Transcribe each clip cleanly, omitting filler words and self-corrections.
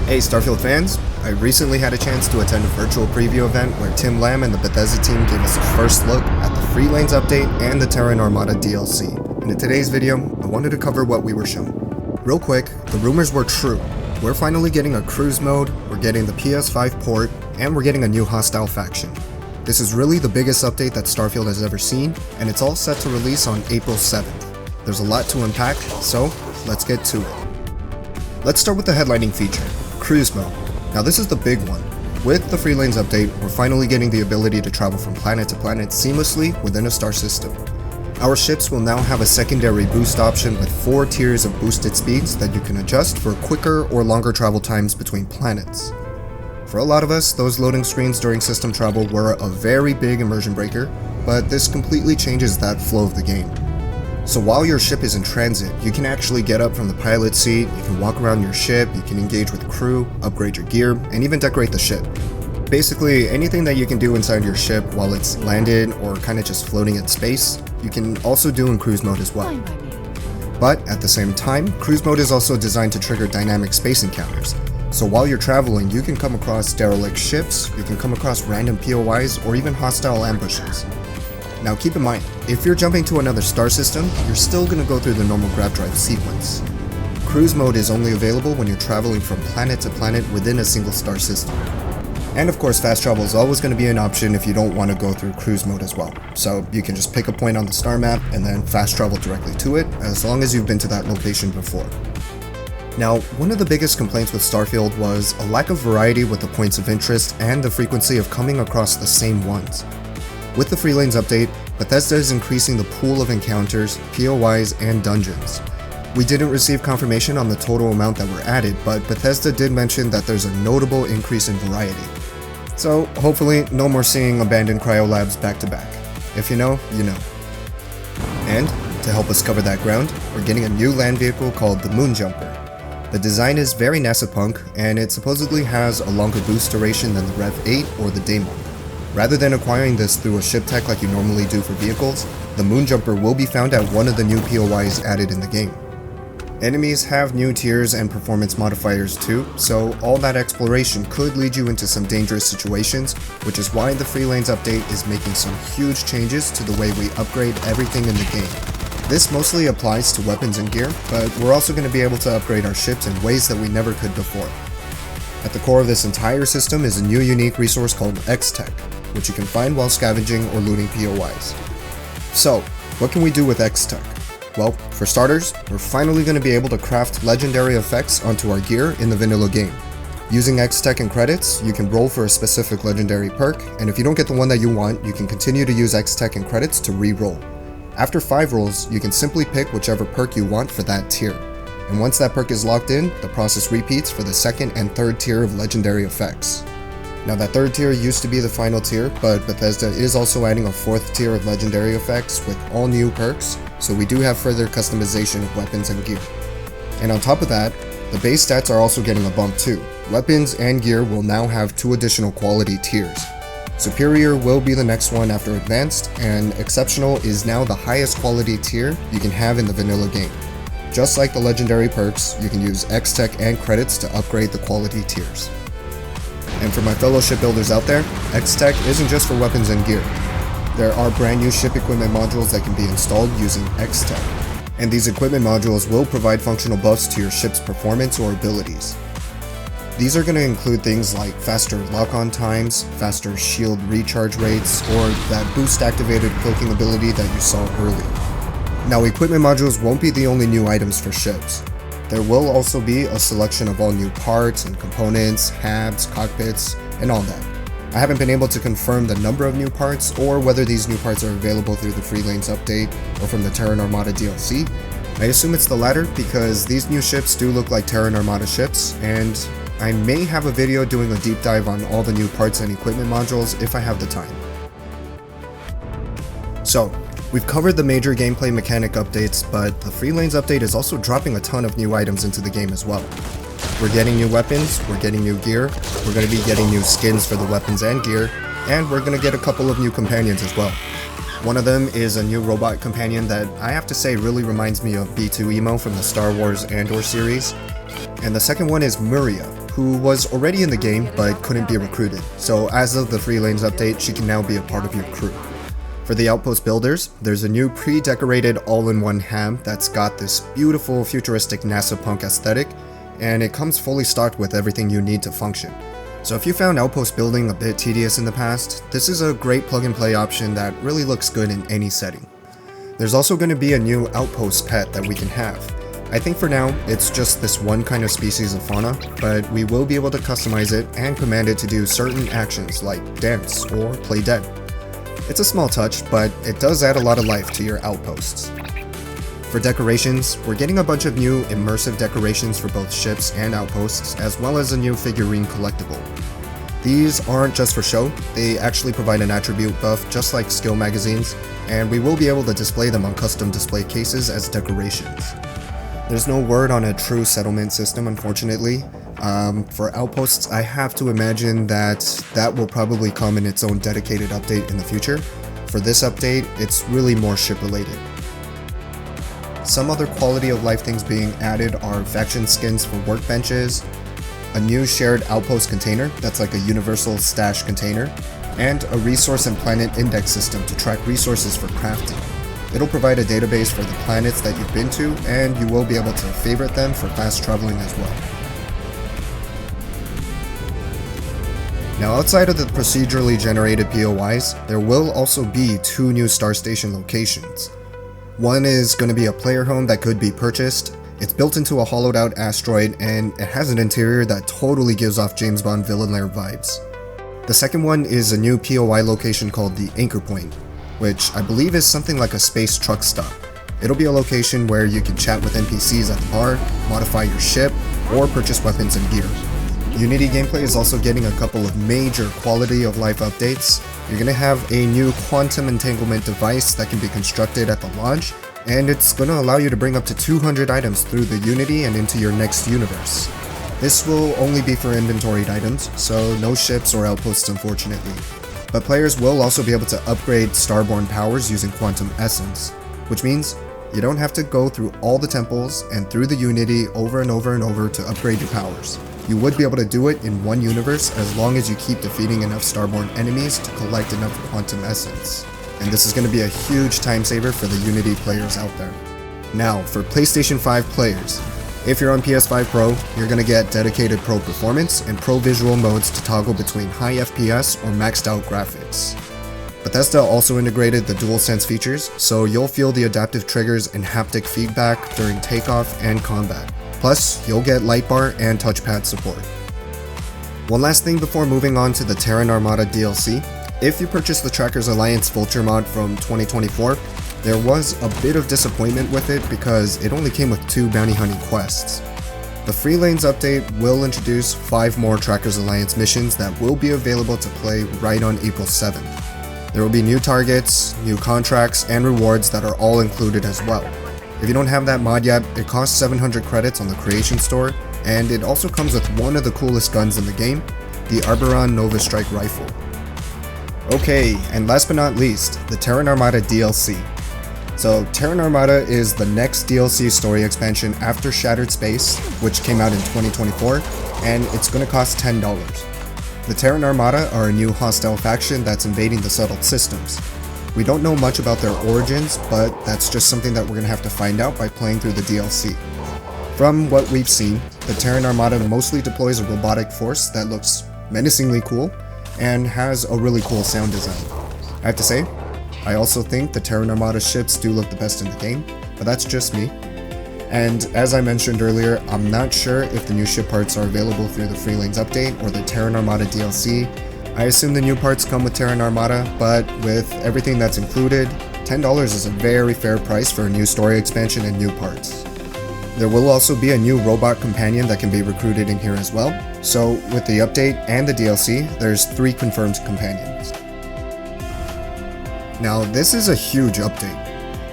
Hey Starfield fans, I recently had a chance to attend a virtual preview event where Tim Lamb and the Bethesda team gave us a first look at the Free Lanes update and the Terran Armada DLC. And in today's video, I wanted to cover what we were shown. Real quick, the rumors were true. We're finally getting a cruise mode, we're getting the PS5 port, and we're getting a new hostile faction. This is really the biggest update that Starfield has ever seen, and it's all set to release on April 7th. There's a lot to unpack, so let's get to it. Let's start with the headlining feature, Cruise Mode. Now this is the big one. With the Free Lanes update, we're finally getting the ability to travel from planet to planet seamlessly within a star system. Our ships will now have a secondary boost option with 4 tiers of boosted speeds that you can adjust for quicker or longer travel times between planets. For a lot of us, those loading screens during system travel were a very big immersion breaker, but this completely changes that flow of the game. So while your ship is in transit, you can actually get up from the pilot seat, you can walk around your ship, you can engage with crew, upgrade your gear, and even decorate the ship. Basically, anything that you can do inside your ship while it's landed or kinda just floating in space, you can also do in cruise mode as well. But at the same time, cruise mode is also designed to trigger dynamic space encounters. So while you're traveling, you can come across derelict ships, you can come across random POIs, or even hostile ambushes. Now keep in mind, if you're jumping to another star system, you're still going to go through the normal grab drive sequence. Cruise mode is only available when you're traveling from planet to planet within a single star system. And of course, fast travel is always going to be an option if you don't want to go through cruise mode as well. So you can just pick a point on the star map and then fast travel directly to it, as long as you've been to that location before. Now, one of the biggest complaints with Starfield was a lack of variety with the points of interest and the frequency of coming across the same ones. With the Free Lanes update, Bethesda is increasing the pool of encounters, POIs, and dungeons. We didn't receive confirmation on the total amount that were added, but Bethesda did mention that there's a notable increase in variety. So hopefully no more seeing abandoned cryolabs back to back. If you know, you know. And to help us cover that ground, we're getting a new land vehicle called the Moon Jumper. The design is very NASA-punk, and it supposedly has a longer boost duration than the Rev 8 or the Daemon. Rather than acquiring this through a ship tech like you normally do for vehicles, the Moon Jumper will be found at one of the new POIs added in the game. Enemies have new tiers and performance modifiers too, so all that exploration could lead you into some dangerous situations, which is why the Free Lanes update is making some huge changes to the way we upgrade everything in the game. This mostly applies to weapons and gear, but we're also going to be able to upgrade our ships in ways that we never could before. At the core of this entire system is a new unique resource called X-Tech, which you can find while scavenging or looting POIs. So, what can we do with X-Tech? Well, for starters, we're finally going to be able to craft legendary effects onto our gear in the vanilla game. Using X-Tech and credits, you can roll for a specific legendary perk, and if you don't get the one that you want, you can continue to use X-Tech and credits to re-roll. After 5 rolls, you can simply pick whichever perk you want for that tier. And once that perk is locked in, the process repeats for the 2nd and 3rd tier of legendary effects. Now that 3rd tier used to be the final tier, but Bethesda is also adding a 4th tier of legendary effects with all new perks, so we do have further customization of weapons and gear. And on top of that, the base stats are also getting a bump too. Weapons and gear will now have 2 additional quality tiers. Superior will be the next one after Advanced, and Exceptional is now the highest quality tier you can have in the vanilla game. Just like the legendary perks, you can use X-Tech and credits to upgrade the quality tiers. And for my fellow shipbuilders out there, X-Tech isn't just for weapons and gear. There are brand new ship equipment modules that can be installed using X-Tech. And these equipment modules will provide functional buffs to your ship's performance or abilities. These are going to include things like faster lock-on times, faster shield recharge rates, or that boost-activated cloaking ability that you saw earlier. Now, equipment modules won't be the only new items for ships. There will also be a selection of all new parts and components, HABs, cockpits, and all that. I haven't been able to confirm the number of new parts or whether these new parts are available through the Free Lanes update or from the Terran Armada DLC. I assume it's the latter because these new ships do look like Terran Armada ships, and I may have a video doing a deep dive on all the new parts and equipment modules if I have the time. So, we've covered the major gameplay mechanic updates, but the Free Lanes update is also dropping a ton of new items into the game as well. We're getting new weapons, we're getting new gear, we're going to be getting new skins for the weapons and gear, and we're going to get a couple of new companions as well. One of them is a new robot companion that I have to say really reminds me of B2 Emo from the Star Wars Andor series, and the second one is Muria, who was already in the game but couldn't be recruited, so as of the Free Lanes update, she can now be a part of your crew. For the Outpost builders, there's a new pre-decorated all-in-one ham that's got this beautiful futuristic NASA punk aesthetic, and it comes fully stocked with everything you need to function. So if you found Outpost building a bit tedious in the past, this is a great plug-and-play option that really looks good in any setting. There's also going to be a new Outpost pet that we can have. I think for now, it's just this one kind of species of fauna, but we will be able to customize it and command it to do certain actions like dance or play dead. It's a small touch, but it does add a lot of life to your outposts. For decorations, we're getting a bunch of new immersive decorations for both ships and outposts, as well as a new figurine collectible. These aren't just for show, they actually provide an attribute buff just like skill magazines, and we will be able to display them on custom display cases as decorations. There's no word on a true settlement system, unfortunately. For Outposts, I have to imagine that will probably come in its own dedicated update in the future. For this update, it's really more ship related. Some other quality of life things being added are faction skins for workbenches, a new shared Outpost container that's like a universal stash container, and a resource and planet index system to track resources for crafting. It'll provide a database for the planets that you've been to, and you will be able to favorite them for fast traveling as well. Now, outside of the procedurally generated POIs, there will also be 2 new Star Station locations. One is going to be a player home that could be purchased. It's built into a hollowed out asteroid, and it has an interior that totally gives off James Bond villain lair vibes. The second one is a new POI location called the Anchor Point, which I believe is something like a space truck stop. It'll be a location where you can chat with NPCs at the bar, modify your ship, or purchase weapons and gear. Unity gameplay is also getting a couple of major quality of life updates. You're going to have a new quantum entanglement device that can be constructed at the launch, and it's going to allow you to bring up to 200 items through the Unity and into your next universe. This will only be for inventoried items, so no ships or outposts unfortunately. But players will also be able to upgrade Starborn powers using quantum essence, which means you don't have to go through all the temples and through the Unity over and over and over to upgrade your powers. You would be able to do it in one universe as long as you keep defeating enough Starborn enemies to collect enough quantum essence. And this is going to be a huge time saver for the Unity players out there. Now, for PlayStation 5 players, if you're on PS5 Pro, you're going to get dedicated Pro Performance and Pro Visual modes to toggle between high FPS or maxed out graphics. Bethesda also integrated the DualSense features, so you'll feel the adaptive triggers and haptic feedback during takeoff and combat. Plus, you'll get light bar and touchpad support. One last thing before moving on to the Terran Armada DLC, if you purchase the Trackers Alliance Vulture mod from 2024, there was a bit of disappointment with it because it only came with 2 bounty hunting quests. The Free Lanes update will introduce 5 more Trackers Alliance missions that will be available to play right on April 7th. There will be new targets, new contracts, and rewards that are all included as well. If you don't have that mod yet, it costs 700 credits on the Creation Store, and it also comes with one of the coolest guns in the game, the Arboron Nova Strike Rifle. Okay, and last but not least, the Terran Armada DLC. So, Terran Armada is the next DLC story expansion after Shattered Space, which came out in 2024, and it's going to cost $10. The Terran Armada are a new hostile faction that's invading the settled systems. We don't know much about their origins, but that's just something that we're going to have to find out by playing through the DLC. From what we've seen, the Terran Armada mostly deploys a robotic force that looks menacingly cool, and has a really cool sound design. I have to say, I also think the Terran Armada ships do look the best in the game, but that's just me. And as I mentioned earlier, I'm not sure if the new ship parts are available through the Free Lanes update or the Terran Armada DLC. I assume the new parts come with Terran Armada, but with everything that's included, $10 is a very fair price for a new story expansion and new parts. There will also be a new robot companion that can be recruited in here as well, so with the update and the DLC, there's 3 confirmed companions. Now, this is a huge update.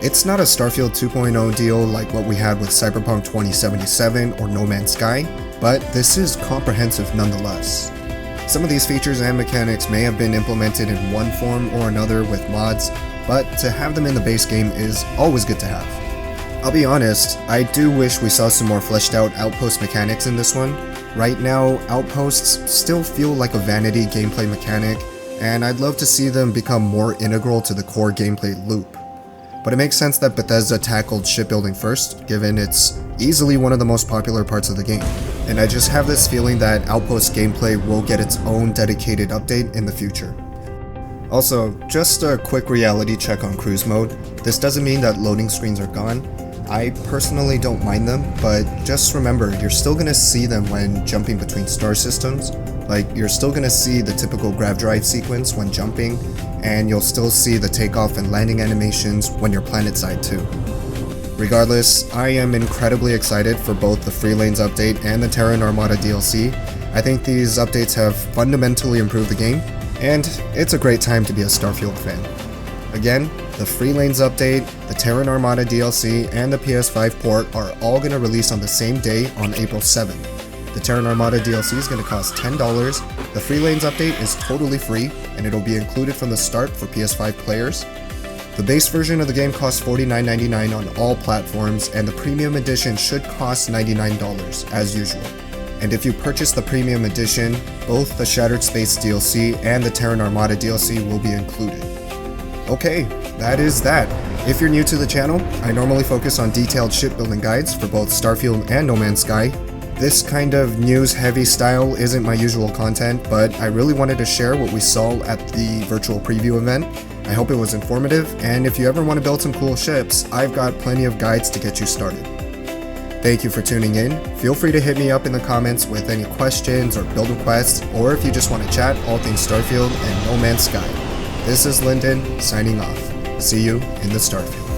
It's not a Starfield 2.0 deal like what we had with Cyberpunk 2077 or No Man's Sky, but this is comprehensive nonetheless. Some of these features and mechanics may have been implemented in one form or another with mods, but to have them in the base game is always good to have. I'll be honest, I do wish we saw some more fleshed out Outpost mechanics in this one. Right now, Outposts still feel like a vanity gameplay mechanic, and I'd love to see them become more integral to the core gameplay loop. But it makes sense that Bethesda tackled shipbuilding first, given it's easily one of the most popular parts of the game. And I just have this feeling that Outpost gameplay will get its own dedicated update in the future. Also, just a quick reality check on cruise mode. This doesn't mean that loading screens are gone. I personally don't mind them, but just remember, you're still gonna see them when jumping between star systems. Like, you're still gonna see the typical grav drive sequence when jumping, and you'll still see the takeoff and landing animations when you're planetside too. Regardless, I am incredibly excited for both the Free Lanes update and the Terran Armada DLC. I think these updates have fundamentally improved the game, and it's a great time to be a Starfield fan. Again, the Free Lanes update, the Terran Armada DLC, and the PS5 Port are all going to release on the same day on April 7th. The Terran Armada DLC is going to cost $10, the Free Lanes update is totally free, and it'll be included from the start for PS5 players. The base version of the game costs $49.99 on all platforms, and the Premium Edition should cost $99, as usual. And if you purchase the Premium Edition, both the Shattered Space DLC and the Terran Armada DLC will be included. Okay, that is that. If you're new to the channel, I normally focus on detailed shipbuilding guides for both Starfield and No Man's Sky. This kind of news-heavy style isn't my usual content, but I really wanted to share what we saw at the virtual preview event. I hope it was informative, and if you ever want to build some cool ships, I've got plenty of guides to get you started. Thank you for tuning in. Feel free to hit me up in the comments with any questions or build requests, or if you just want to chat all things Starfield and No Man's Sky. This is Lindan, signing off. See you in the Starfield.